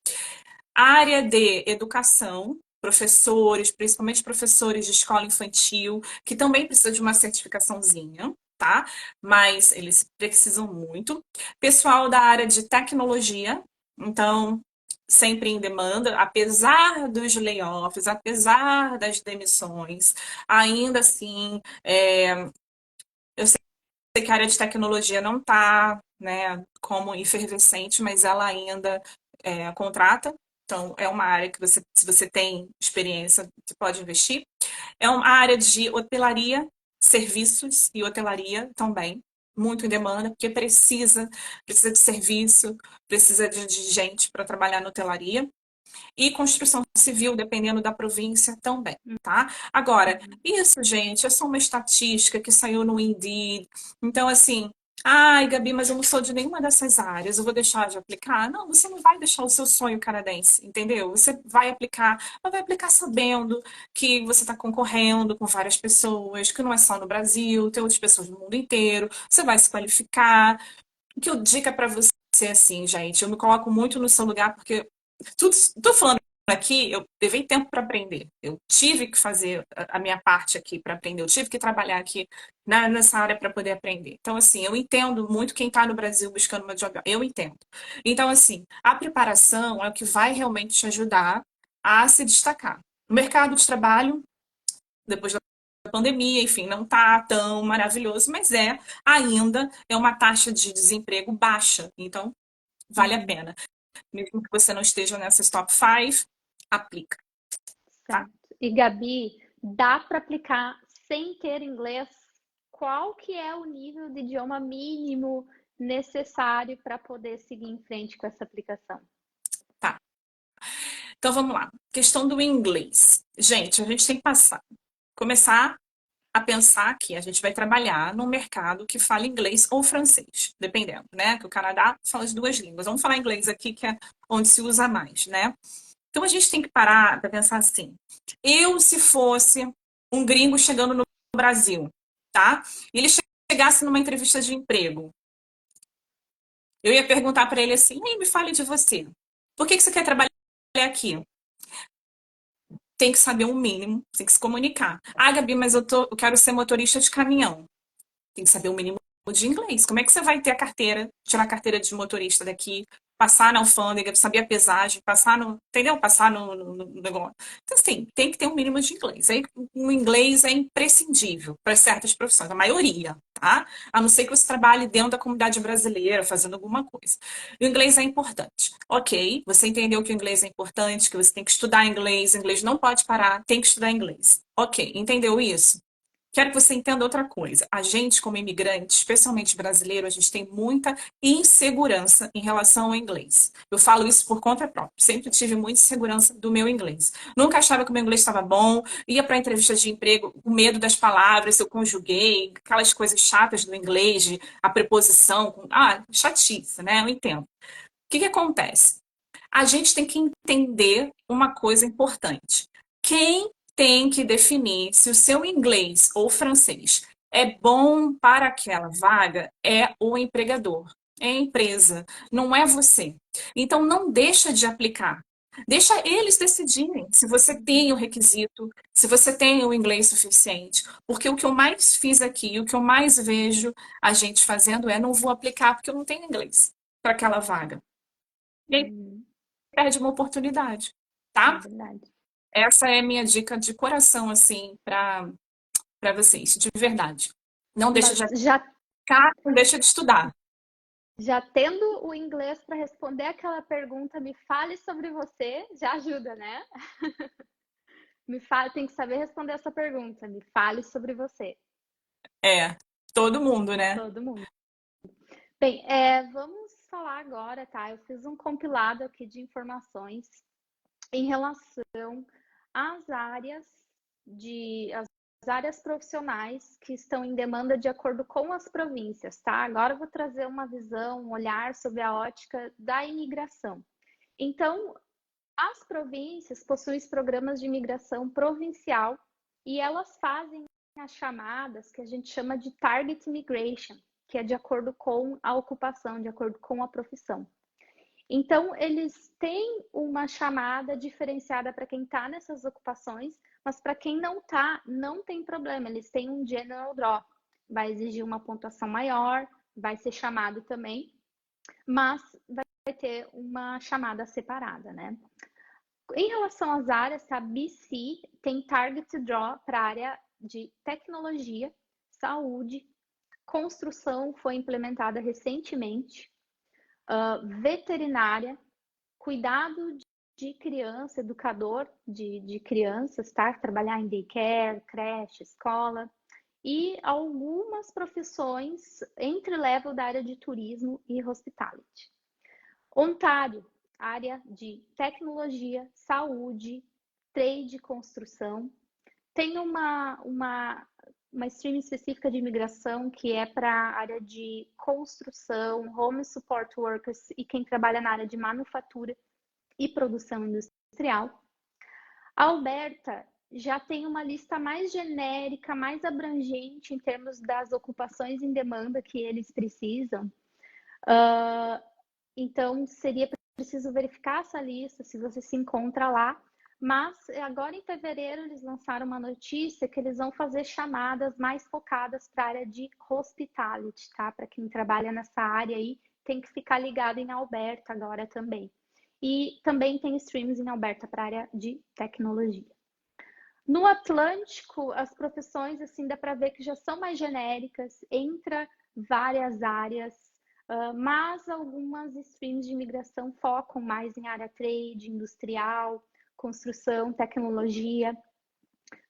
Área de educação, professores, principalmente professores de escola infantil, que também precisam de uma certificaçãozinha, tá? Mas eles precisam muito. Pessoal da área de tecnologia, então sempre em demanda, apesar dos layoffs, apesar das demissões, ainda assim, eu sei que a área de tecnologia não está, né, como efervescente, mas ela ainda contrata. Então, é uma área que você, se você tem experiência, você pode investir. É uma área de hotelaria, serviços e hotelaria também, muito em demanda, porque precisa de serviço, precisa de gente para trabalhar na hotelaria. E construção civil, dependendo da província também, tá? Agora, isso, gente, é só uma estatística que saiu no Indeed. Então, assim, ai, Gabi, mas eu não sou de nenhuma dessas áreas, eu vou deixar de aplicar? Não, você não vai deixar o seu sonho canadense, entendeu? Você vai aplicar, mas vai aplicar sabendo que você está concorrendo com várias pessoas, que não é só no Brasil, tem outras pessoas no mundo inteiro, você vai se qualificar. O que eu dica para você é assim, gente, eu me coloco muito no seu lugar porque tudo, tô falando aqui, eu levei tempo para aprender. Eu tive que fazer a minha parte aqui para aprender. Eu tive que trabalhar aqui nessa área para poder aprender. Então, assim, eu entendo muito quem está no Brasil buscando uma job. Eu entendo. Então, assim, a preparação é o que vai realmente te ajudar a se destacar. O mercado de trabalho, depois da pandemia, enfim, não está tão maravilhoso, mas ainda é uma taxa de desemprego baixa. Então, vale a pena. Mesmo que você não esteja nessas top 5, aplica, tá? Certo. E Gabi, dá para aplicar sem ter inglês? Qual que é o nível de idioma mínimo necessário para poder seguir em frente com essa aplicação? Tá. Então vamos lá. Questão do inglês. Gente, a gente tem que começar a pensar que a gente vai trabalhar num mercado que fala inglês ou francês, dependendo, né? Que o Canadá fala as duas línguas. Vamos falar inglês aqui, que é onde se usa mais, né? Então a gente tem que parar para pensar assim. Eu, se fosse um gringo chegando no Brasil, tá? E ele chegasse numa entrevista de emprego, eu ia perguntar para ele assim: "Ei, me fale de você. Por que você quer trabalhar aqui?" Tem que saber o mínimo, tem que se comunicar. Ah, Gabi, mas eu quero ser motorista de caminhão. Tem que saber o mínimo de inglês. Como é que você vai ter a carteira, tirar a carteira de motorista daqui, passar na alfândega, saber a pesagem, passar no, entendeu? Passar no negócio. Então, assim, tem que ter um mínimo de inglês. Aí, o inglês é imprescindível para certas profissões, a maioria, tá? A não ser que você trabalhe dentro da comunidade brasileira, fazendo alguma coisa. O inglês é importante. Ok, você entendeu que o inglês é importante, que você tem que estudar inglês não pode parar, tem que estudar inglês. Ok, entendeu isso? Quero que você entenda outra coisa. A gente, como imigrante, especialmente brasileiro, a gente tem muita insegurança em relação ao inglês. Eu falo isso por conta própria. Sempre tive muita insegurança do meu inglês. Nunca achava que o meu inglês estava bom. Ia para entrevistas de emprego com medo das palavras, eu conjuguei, aquelas coisas chatas do inglês, a preposição. Chatice, né? Eu entendo. O que acontece? A gente tem que entender uma coisa importante. Quem tem que definir se o seu inglês ou francês é bom para aquela vaga é o empregador, é a empresa, não é você. Então não deixa de aplicar. Deixa eles decidirem se você tem o requisito, se você tem o inglês suficiente. Porque o que eu mais fiz aqui, o que eu mais vejo a gente fazendo não vou aplicar porque eu não tenho inglês para aquela vaga. E aí perde uma oportunidade, É tá? verdade. Essa é a minha dica de coração, assim, para vocês, de verdade. Não deixa Mas de aplicar, não deixa de estudar. já tendo o inglês para responder aquela pergunta, me fale sobre você, já ajuda, né? Me fale, tem que saber responder essa pergunta. Me fale sobre você. É, todo mundo, né? Todo mundo. Bem, vamos falar agora, tá? Eu fiz um compilado aqui de informações em relação às áreas as áreas profissionais que estão em demanda de acordo com as províncias, tá? Agora eu vou trazer uma visão, um olhar sobre a ótica da imigração. Então, as províncias possuem os programas de imigração provincial e elas fazem as chamadas que a gente chama de target immigration, que é de acordo com a ocupação, de acordo com a profissão. Então, eles têm uma chamada diferenciada para quem está nessas ocupações, mas para quem não está, não tem problema. Eles têm um general draw. Vai exigir uma pontuação maior, vai ser chamado também, mas vai ter uma chamada separada, né? Em relação às áreas, tá? BC tem target draw para a área de tecnologia, saúde, construção foi implementada recentemente, veterinária, cuidado de criança, educador de crianças, tá? Trabalhar em daycare, creche, escola. E algumas profissões entry-level da área de turismo e hospitality. Ontário, área de tecnologia, saúde, trade e construção. Tem uma stream específica de imigração que é para a área de construção, home support workers e quem trabalha na área de manufatura e produção industrial. A Alberta já tem uma lista mais genérica, mais abrangente em termos das ocupações em demanda que eles precisam. Então, seria preciso verificar essa lista, se você se encontra lá. Mas agora em fevereiro eles lançaram uma notícia que eles vão fazer chamadas mais focadas para a área de hospitality, tá? Para quem trabalha nessa área aí, tem que ficar ligado em Alberta agora também. E também tem streams em Alberta para a área de tecnologia. No Atlântico, as profissões, assim, dá para ver que já são mais genéricas, entra várias áreas, mas algumas streams de imigração focam mais em área trade, industrial, construção, tecnologia,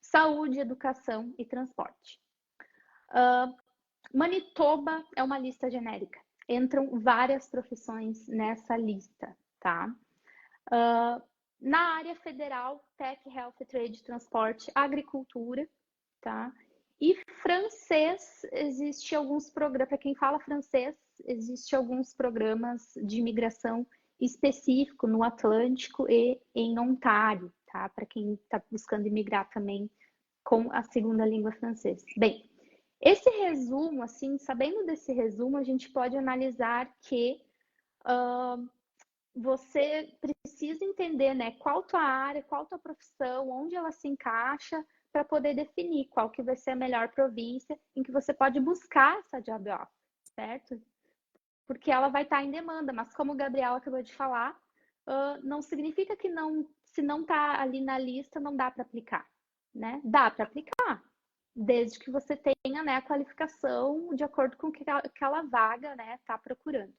saúde, educação e transporte. Manitoba é uma lista genérica. Entram várias profissões nessa lista, tá? Na área federal, Tech, Health, Trade, Transporte, Agricultura, tá? E francês, existe alguns programas, para quem fala francês, existe alguns programas de imigração específico no Atlântico e em Ontário, tá? Para quem está buscando imigrar também com a segunda língua francesa. Bem, esse resumo, assim, sabendo desse resumo, a gente pode analisar que você precisa entender, né, qual tua área, qual tua profissão, onde ela se encaixa, para poder definir qual que vai ser a melhor província em que você pode buscar essa job offer, certo? Porque ela vai estar em demanda, mas como o Gabriel acabou de falar, não significa que não, se não está ali na lista, não dá para aplicar, né? Dá para aplicar, desde que você tenha, né, a qualificação de acordo com o que aquela vaga, né, está procurando.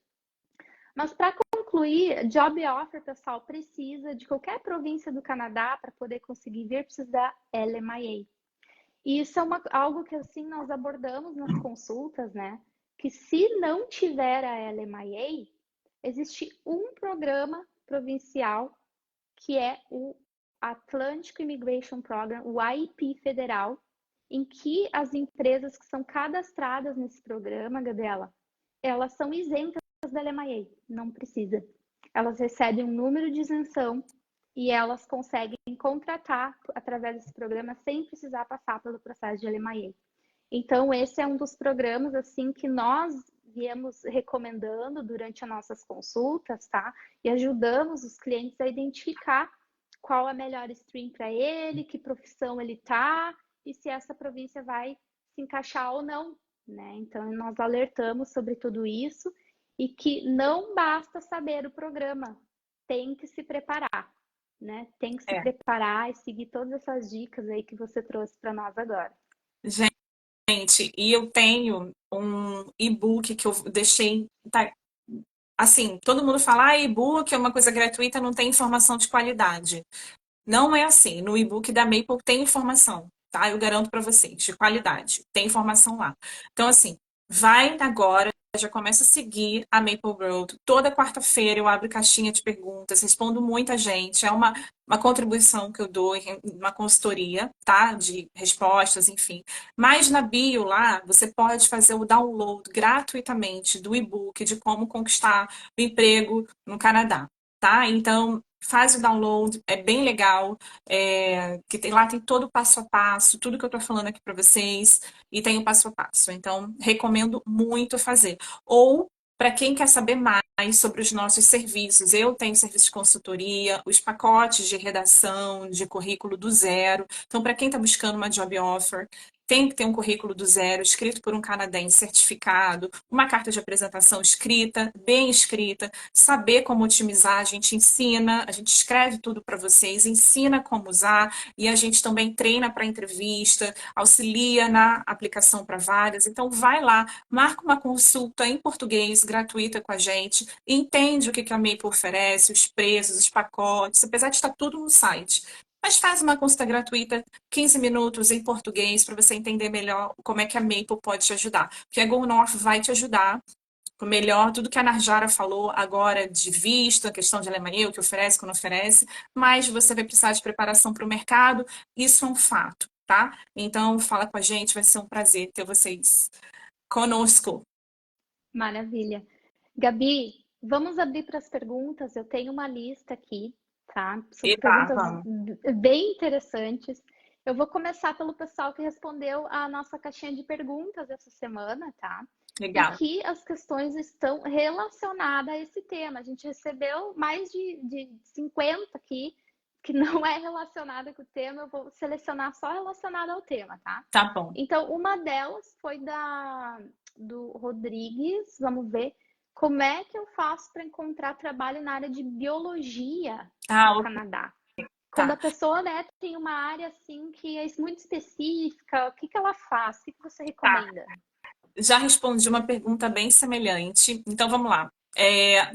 Mas para concluir, job offer, pessoal, precisa de qualquer província do Canadá para poder conseguir vir, precisa da LMIA. E isso é algo que assim nós abordamos nas consultas, né? Que se não tiver a LMIA, existe um programa provincial que é o Atlantic Immigration Program, o IEP federal, em que as empresas que são cadastradas nesse programa, Gabriela, elas são isentas da LMIA, não precisa. Elas recebem um número de isenção e elas conseguem contratar através desse programa sem precisar passar pelo processo de LMIA. Então, esse é um dos programas assim que nós viemos recomendando durante as nossas consultas, tá? E ajudamos os clientes a identificar qual a melhor stream para ele, que profissão ele tá e se essa província vai se encaixar ou não, né? Então, nós alertamos sobre tudo isso e que não basta saber o programa, tem que se preparar, né? Tem que se preparar e seguir todas essas dicas aí que você trouxe para nós agora. Gente, e eu tenho um e-book que eu deixei, tá, assim, todo mundo fala, e-book é uma coisa gratuita, não tem informação de qualidade. Não é assim, no e-book da Maple tem informação, tá? Eu garanto para vocês, de qualidade, tem informação lá. Então, assim, vai agora, já começa a seguir a Maple Growth. Toda quarta-feira eu abro caixinha de perguntas, respondo muita gente. É uma contribuição que eu dou em uma consultoria, tá? De respostas, enfim. Mas na bio lá, você pode fazer o download gratuitamente do e-book de como conquistar o emprego no Canadá, tá? Então, faz o download, é bem legal. Lá tem todo o passo a passo, tudo que eu tô falando aqui para vocês, e tem o passo a passo. Então, recomendo muito fazer. Ou, para quem quer saber mais sobre os nossos serviços, eu tenho serviço de consultoria, os pacotes de redação, de currículo do zero. Então, para quem está buscando uma job offer, tem que ter um currículo do zero, escrito por um canadense certificado, uma carta de apresentação escrita, bem escrita, saber como otimizar, a gente ensina, a gente escreve tudo para vocês, ensina como usar e a gente também treina para entrevista, auxilia na aplicação para vagas. Então, vai lá, marca uma consulta em português gratuita com a gente, entende o que a Maple oferece, os preços, os pacotes, apesar de estar tudo no site. Mas faz uma consulta gratuita, 15 minutos em português, para você entender melhor como é que a Maple pode te ajudar. Porque a Go North vai te ajudar com melhor, tudo que a Narjara falou agora de visto, a questão de Alemanha, o que oferece, o que não oferece, mas você vai precisar de preparação para o mercado, isso é um fato, tá? Então, fala com a gente, vai ser um prazer ter vocês conosco. Maravilha. Gabi, vamos abrir para as perguntas. Eu tenho uma lista aqui, tá? São Eita, perguntas vamos. bem interessantes. Eu vou começar pelo pessoal que respondeu a nossa caixinha de perguntas essa semana, tá? E Legal. que as questões estão relacionadas a esse tema. A gente recebeu mais de 50 aqui que não é relacionada com o tema. Eu vou selecionar só relacionada ao tema, tá? Tá bom. Então, uma delas foi do Rodrigues. Vamos ver como é que eu faço para encontrar trabalho na área de biologia no Ah, Canadá. Quando tá. a pessoa, né, tem uma área assim que é muito específica, o que que ela faz? O que que você Tá. recomenda? Já respondi uma pergunta bem semelhante. Então, vamos lá.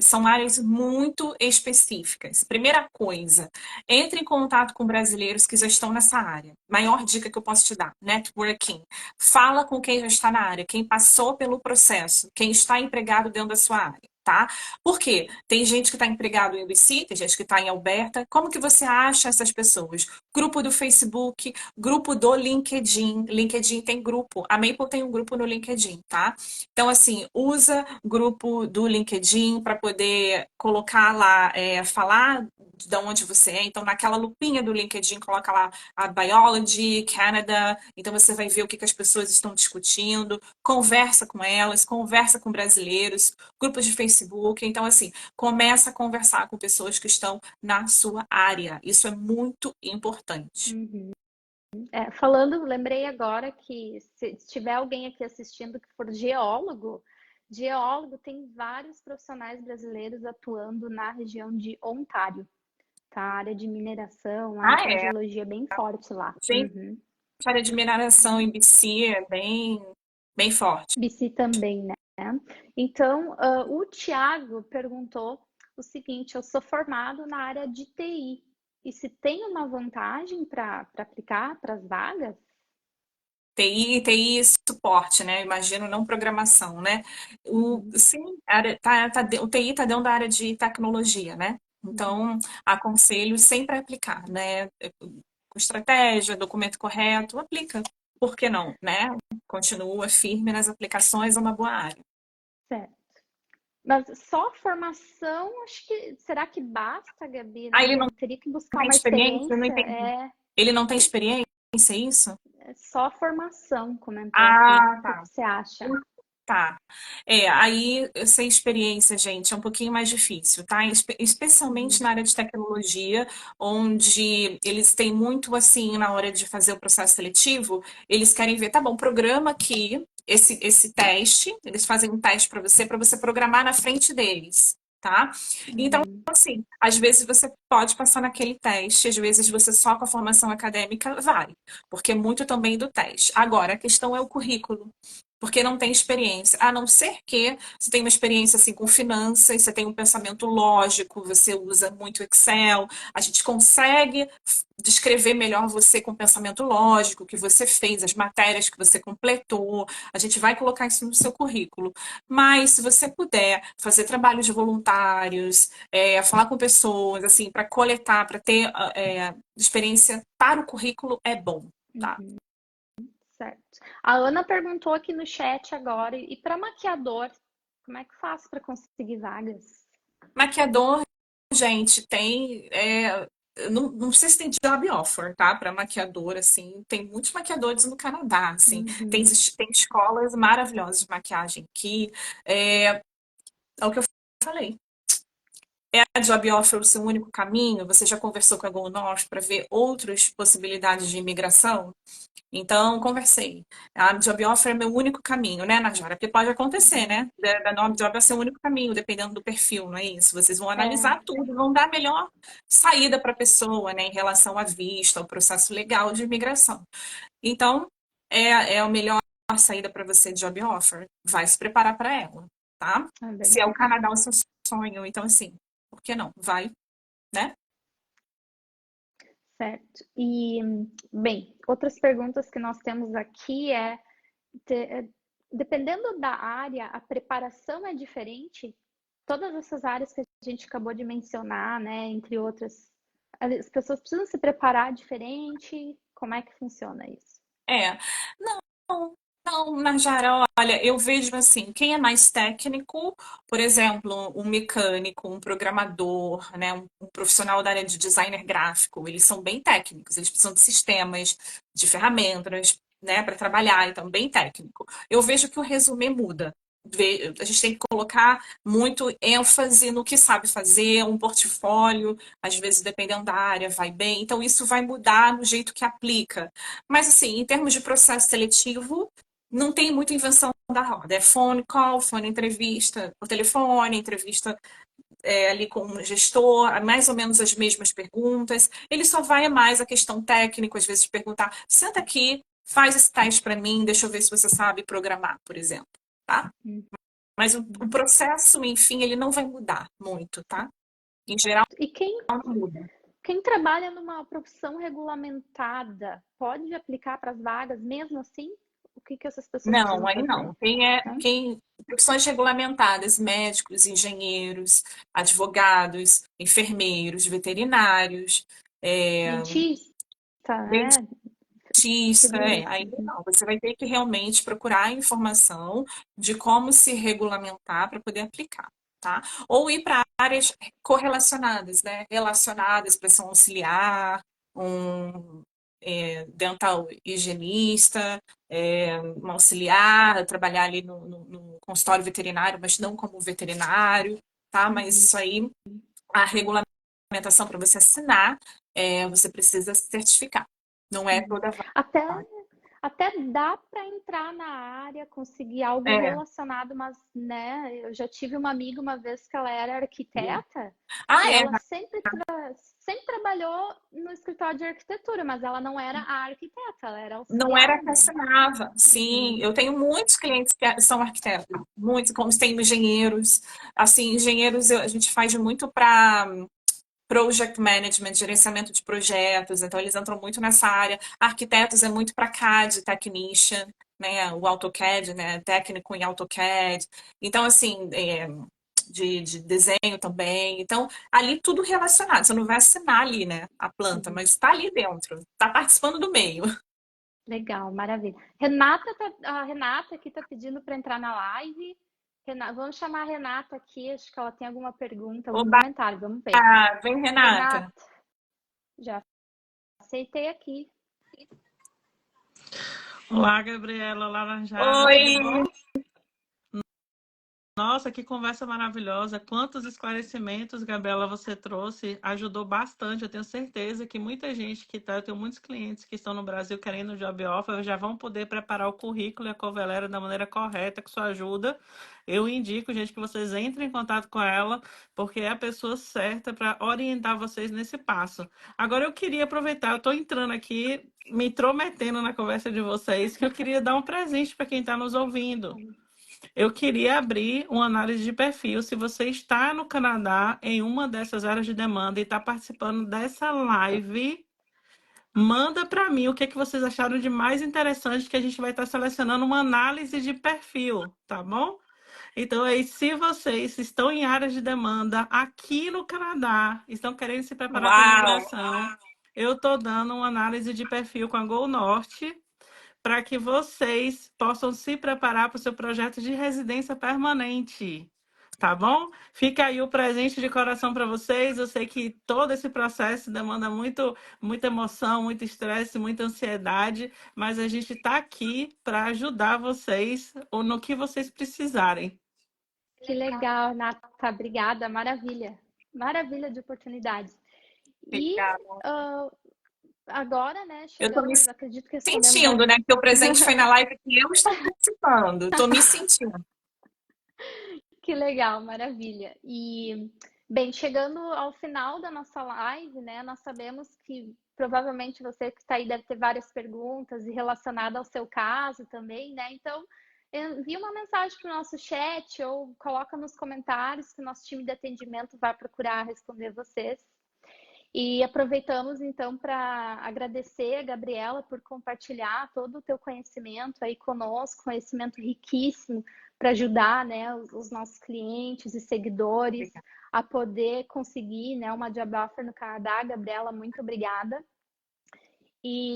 São áreas muito específicas. Primeira coisa, entre em contato com brasileiros que já estão nessa área. Maior dica que eu posso te dar, networking. Fala com quem já está na área, quem passou pelo processo, quem está empregado dentro da sua área, tá? Por quê? Tem gente que está empregado em BC, tem gente que está em Alberta. Como que você acha essas pessoas? Grupo do Facebook, grupo do LinkedIn. LinkedIn tem grupo. A Maple tem um grupo no LinkedIn, tá? Então, assim, usa grupo do LinkedIn para poder colocar lá, falar de onde você é. Então, naquela lupinha do LinkedIn, coloca lá a Biology, Canada. Então, você vai ver o que as pessoas estão discutindo. Conversa com elas, conversa com brasileiros, grupos de Facebook. Então, assim, começa a conversar com pessoas que estão na sua área. Isso é muito importante. Uhum. Falando, lembrei agora que se tiver alguém aqui assistindo que for geólogo tem vários profissionais brasileiros atuando na região de Ontário, tá? A área de mineração, a área Ah, tem é. geologia bem forte lá. Gente, Uhum. a área de mineração em BC é bem forte. BC também, né? Então, o Tiago perguntou o seguinte: eu sou formado na área de TI, e se tem uma vantagem para aplicar para as vagas? TI e suporte, né? Imagino não programação, né? Uhum, Sim, o TI está dentro da área de tecnologia, né? uhum. Então, aconselho sempre a aplicar, né? Com estratégia, documento correto, aplica. Por que não, né? Continua firme nas aplicações, é uma boa área. Certo. Mas só formação, acho que será que basta, Gabi? Ah, ele não Teria que buscar tem uma experiência? Eu não experiência? entendi. Ele não tem experiência, é isso? É só formação, comentou aqui. Ah, O que tá. que você acha? Tá. Aí sem experiência, gente, é um pouquinho mais difícil, tá? Especialmente Uhum, na área de tecnologia, onde eles têm muito assim, na hora de fazer o processo seletivo, eles querem ver, tá bom, programa aqui esse teste, eles fazem um teste para você programar na frente deles. Tá? Então, uhum, assim, às vezes você pode passar naquele teste, às vezes você só com a formação acadêmica vai, porque é muito também do teste. Agora, a questão é o currículo porque não tem experiência. A não ser que você tenha uma experiência assim com finanças, você tem um pensamento lógico, você usa muito Excel, a gente consegue descrever melhor você com pensamento lógico, o que você fez, as matérias que você completou, a gente vai colocar isso no seu currículo. Mas se você puder fazer trabalhos voluntários, falar com pessoas, assim, para coletar, para ter experiência para o currículo, é bom, tá? uhum. Certo. A Ana perguntou aqui no chat agora, e para maquiador, como é que faz para conseguir vagas? Maquiador, gente, não sei se tem job offer, tá? Para maquiador, assim. Tem muitos maquiadores no Canadá, assim. Tem, Uhum, tem escolas maravilhosas de maquiagem que é o que eu falei. É a Job Offer o seu único caminho? Você já conversou com a GoNorth para ver outras possibilidades de imigração? Então, conversei. A Job Offer é meu único caminho, né, Najara? Porque pode acontecer, né? Da Nova Job é seu único caminho, dependendo do perfil, não é isso? Vocês vão É, analisar tudo, vão dar a melhor saída para a pessoa, né, em relação à vista, ao processo legal de imigração. Então, é a melhor saída para você de Job Offer. Vai se preparar para ela, tá? é Se é o verdade. Canadá o seu sonho, então, assim, por que não? Vai, né? Certo. E, bem, outras perguntas que nós temos aqui dependendo da área, a preparação é diferente? Todas essas áreas que a gente acabou de mencionar, né, entre outras, as pessoas precisam se preparar diferente? Como é que funciona isso? É. Não, não, Najara, olha, eu vejo assim, quem é mais técnico, por exemplo, um mecânico, um programador, né, um profissional da área de designer gráfico, eles são bem técnicos, eles precisam de sistemas, de ferramentas, né, para trabalhar, então, bem técnico. Eu vejo que o resumê muda. A gente tem que colocar muito ênfase no que sabe fazer, um portfólio, às vezes, dependendo da área, vai bem. Então, isso vai mudar no jeito que aplica. Mas, assim, em termos de processo seletivo, não tem muita invenção da roda. É phone call, phone entrevista por telefone, entrevista ali com o gestor, mais ou menos as mesmas perguntas. Ele só vai mais a questão técnica, às vezes perguntar, senta aqui, faz esse teste para mim, deixa eu ver se você sabe programar, por exemplo, tá? Hum. Mas o processo, enfim, ele não vai mudar muito, tá? Em geral, E não muda. quem trabalha numa profissão regulamentada pode aplicar para as vagas mesmo assim? O que que essas pessoas Não, precisam aí fazer? não. Quem é, Não? quem, profissões regulamentadas, médicos, engenheiros, advogados, enfermeiros, veterinários, é, Dentista, né? dentista, Seguros. aí não. Você vai ter que realmente procurar informação de como se regulamentar para poder aplicar, tá? Ou ir para áreas correlacionadas, né? Relacionadas, pressão auxiliar, um dental higienista, um auxiliar, trabalhar ali no consultório veterinário, mas não como veterinário, tá? Mas Uhum. isso aí, a regulamentação para você assinar, você precisa certificar. Não é Uhum. toda vaga. Até, até dá para entrar na área, conseguir algo É. relacionado, mas, né, eu já tive uma amiga uma vez que ela era arquiteta Ah, e é. ela sempre trabalhou no escritório de arquitetura, mas ela não era a arquiteta, ela era Não era auxiliar, que né? assinava. Sim, Uhum. eu tenho muitos clientes que são arquitetos, muitos, como tem engenheiros. Assim, engenheiros a gente faz muito para project management, gerenciamento de projetos, então eles entram muito nessa área. Arquitetos é muito para CAD, technician, né? O AutoCAD, né? Técnico em AutoCAD. Então, assim, de desenho também. Então, ali tudo relacionado. Você não vai assinar ali, né? A planta, Uhum. mas está ali dentro, está participando do meio. Legal, maravilha. A Renata aqui está pedindo para entrar na live. Vamos chamar a Renata aqui, acho que ela tem alguma pergunta, algum Oba, comentário, vamos ver. vem, Renata. Renata, já aceitei aqui. Olá, Gabriela. Olá, Najara. Tudo Oi! bom? Nossa, que conversa maravilhosa. Quantos esclarecimentos, Gabriela, você trouxe. Ajudou bastante. Eu tenho certeza que muita gente que está, eu tenho muitos clientes que estão no Brasil querendo job offer, já vão poder preparar o currículo e a cover letter da maneira correta, com sua ajuda. Eu indico, gente, que vocês entrem em contato com ela, porque é a pessoa certa para orientar vocês nesse passo. Agora, eu queria aproveitar, eu estou entrando aqui, me intrometendo na conversa de vocês, que eu queria dar um presente para quem está nos ouvindo. Eu queria abrir uma análise de perfil. Se você está no Canadá, em uma dessas áreas de demanda e está participando dessa live, manda para mim o que que vocês acharam de mais interessante, que a gente vai estar selecionando uma análise de perfil, tá bom? Então, aí, se vocês estão em áreas de demanda aqui no Canadá, estão querendo se preparar para a Uau! imigração, eu estou dando uma análise de perfil com a Gol Norte para que vocês possam se preparar para o seu projeto de residência permanente. Tá bom? Fica aí o presente de coração para vocês. Eu sei que todo esse processo demanda muita emoção, muito estresse, muita ansiedade, mas a gente está aqui para ajudar vocês ou no que vocês precisarem. Que legal, Renata, obrigada, maravilha. Maravilha de oportunidades. E Obrigada. agora, né, Eu tô me chegamos, acredito que respondemos sentindo, né? Que o presente foi na live que eu estou participando. Tô me sentindo. Que legal, maravilha. E, bem, chegando ao final da nossa live, né, nós sabemos que provavelmente você que está aí deve ter várias perguntas e relacionada ao seu caso também, né? Então, envia uma mensagem para o nosso chat ou coloca nos comentários que o nosso time de atendimento vai procurar responder vocês. E aproveitamos então para agradecer a Gabriela por compartilhar todo o teu conhecimento aí conosco, conhecimento riquíssimo para ajudar, né, os nossos clientes e seguidores Obrigada. a poder conseguir, né, uma job offer no Canadá. Gabriela, muito obrigada. E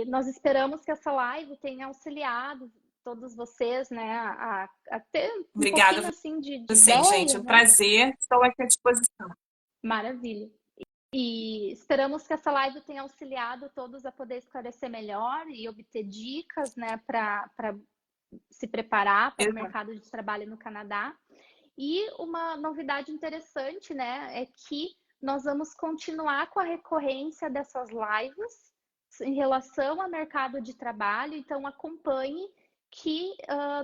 nós esperamos que essa live tenha auxiliado todos vocês, né, a ter um Obrigada pouquinho a assim de vocês, gente. ideias, Um né? prazer. Estou aqui à disposição. Maravilha. E esperamos que essa live tenha auxiliado todos a poder esclarecer melhor e obter dicas, né, para se preparar para o Exato. mercado de trabalho no Canadá. E uma novidade interessante, né, é que nós vamos continuar com a recorrência dessas lives em relação ao mercado de trabalho. Então, acompanhe que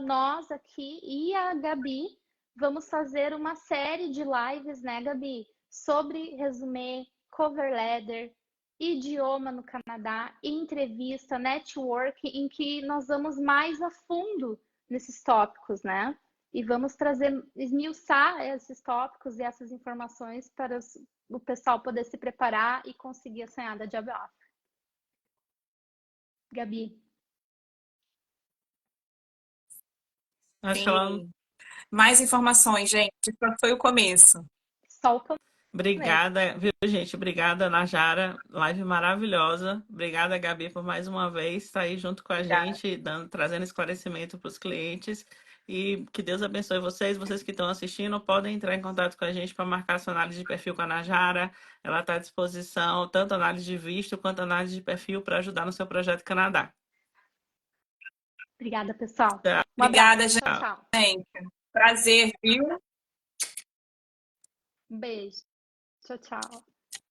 nós aqui e a Gabi vamos fazer uma série de lives, né, Gabi, sobre resumê, cover letter, idioma no Canadá, entrevista, network, em que nós vamos mais a fundo nesses tópicos, né? E vamos trazer, esmiuçar esses tópicos e essas informações para o pessoal poder se preparar e conseguir a sonhada job offer. Gabi. Acho que ela. Sim. Mais informações, gente. Só foi o começo. Só o começo. Obrigada, viu, gente? Obrigada, Najara. Live maravilhosa. Obrigada, Gabi, por mais uma vez estar aí junto com a Obrigada. gente, trazendo esclarecimento para os clientes. E que Deus abençoe vocês. Vocês que estão assistindo, podem entrar em contato com a gente para marcar sua análise de perfil com a Najara. Ela está à disposição, tanto análise de visto quanto análise de perfil para ajudar no seu projeto Canadá. Obrigada, pessoal. Tchau. Um Obrigada, abraço. Tchau, tchau. gente. Prazer, viu? Um beijo. Tchau, tchau.